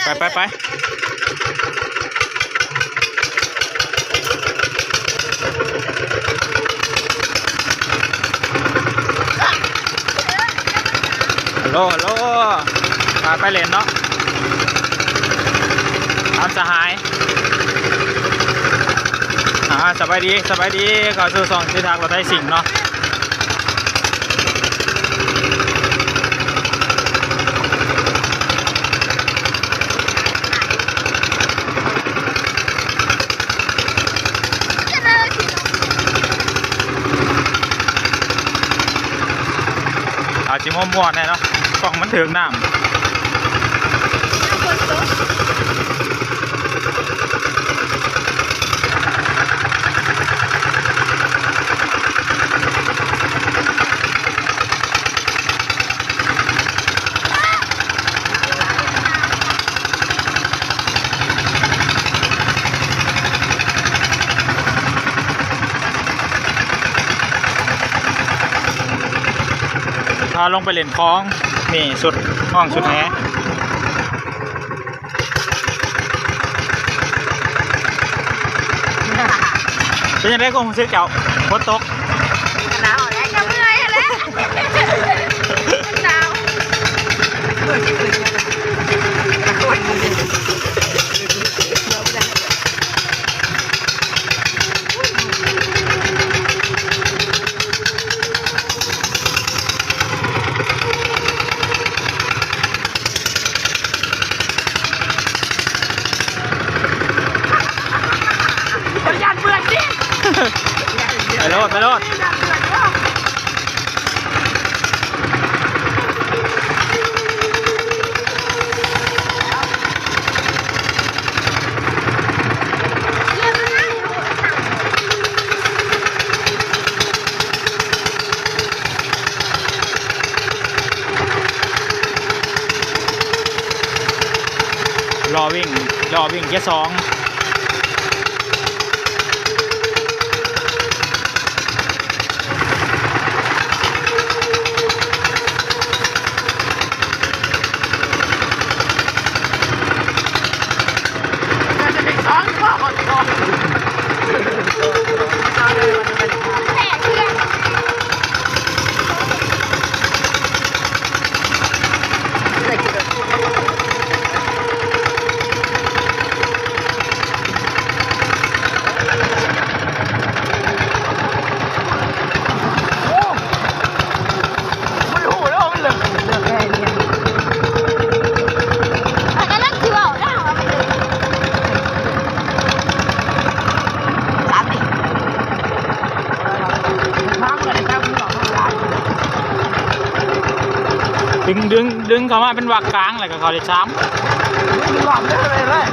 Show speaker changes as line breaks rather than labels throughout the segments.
ไปฮัลโหลไปเล่นเนาะตามสหายสบายดีขอสู่สองที่ทางเราได้สิ่งเนาะจิม่วๆแน่เนาะกล่องมันถึงน้ำพาลงไปเล่นคลองนี่สุดห้องสุดแหเป็นยังไงก็คงซื้อเจ้าฝนตก
หนาวแล้วจะเมื่อยแล้วหนาว
ไปโลดรอวิ่งแค่2ดึงเขามาเป็นวักกลางอะไรกับเขาได้ซ้ำหลับได้เลย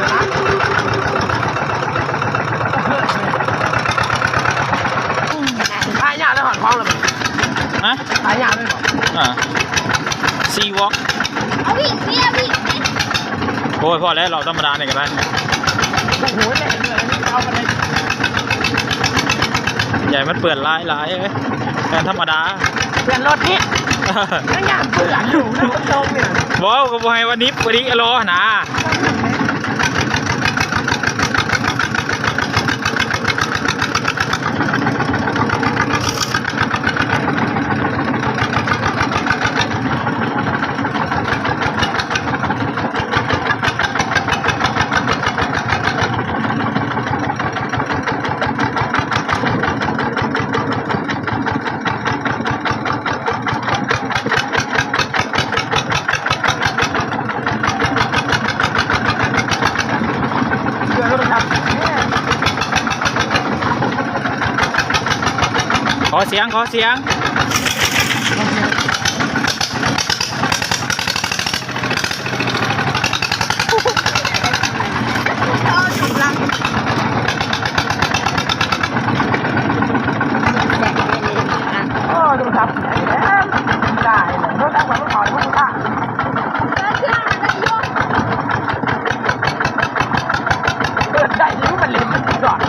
หายากได้หอนคล้องเลยฮะหายากได้หรอซีวอล์กพี่โอ้ยพอแล้วเราธรรมดาเนี่ยกันได้โอ้โหเลยเอาไปเลยใหญ่มันเปื่อนลายแต่ธรรมดาเปลี่ยนรถนี่นั่งอย่างเปื่อนอยู่นะตรงเนี่ยว้าวก็บอกให้วันนี้อร่อยนะขอเสียงดูครับได้เลยรถตั้งไว้ไม่ถอยไม่ได้ได้ที่มันเล่นมันก่อน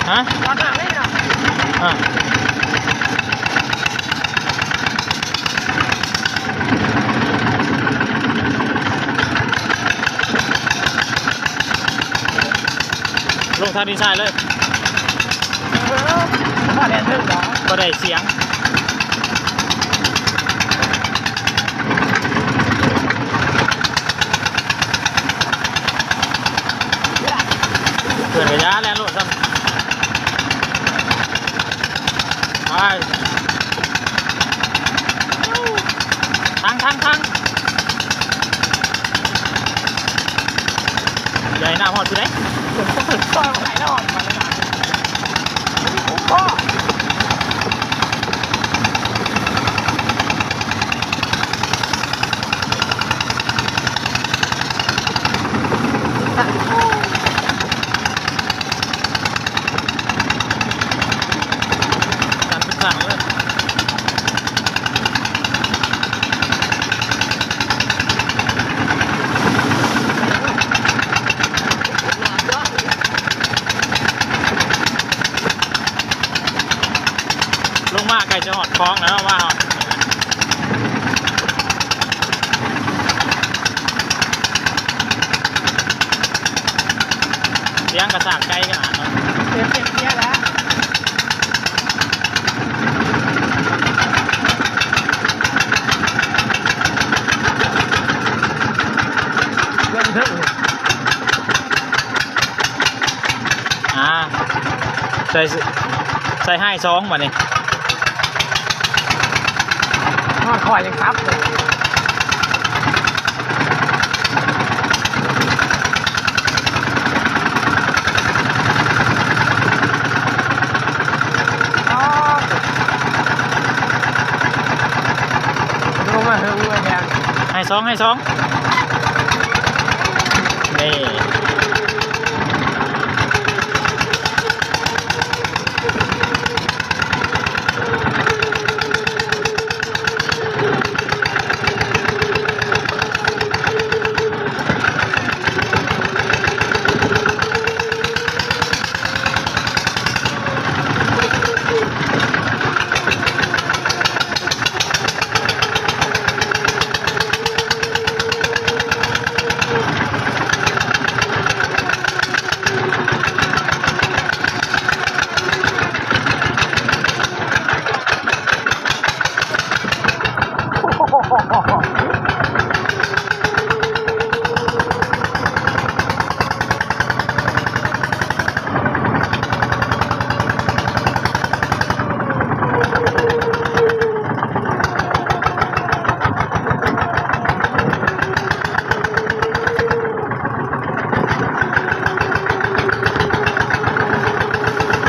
ฮะ
ตอนหนังนี่เนาะ
อ่ะลงทางดีไซน์เลย
พอแดนเรื่องเหรอ
ก็ได้เสียงเพื่อนระยะแลนโหลดซ้ำไปทางใหญ่หน้าหอดอยู่ไหน
ผมก็ถึงซอยไหนแล้วอ่อนมาเลยนะผมก็
การเป็นสั่งเลยลงมาไก่จะหอดคล้องแล้วว่าหอดเสียงกระสากไก่ขนาดนั้น
เสียแล้วเรื่องเถอะ
ใส่ให้ซองมานี่
นอนคอยยังครับเลยลงมาเฮ้ยเว้ยแมน
ให้ซองนี่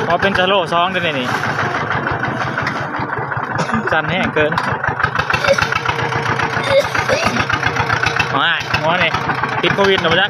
พอเป็นสโลว์ซองได้เลยนี่สั่นแห้งเกินหัวนี่ติดโควิดหรือเปล่าจ๊ะ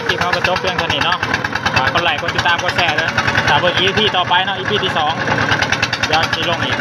คลิปเขาก็จบเพียงเท่านี้เนาะฝากกดไลค์กดติดตามกดแชร์ด้วยถ้าเบิ่ง EP ต่อไปเนาะ EP ที่ 2เดี๋ยวจะลงอีก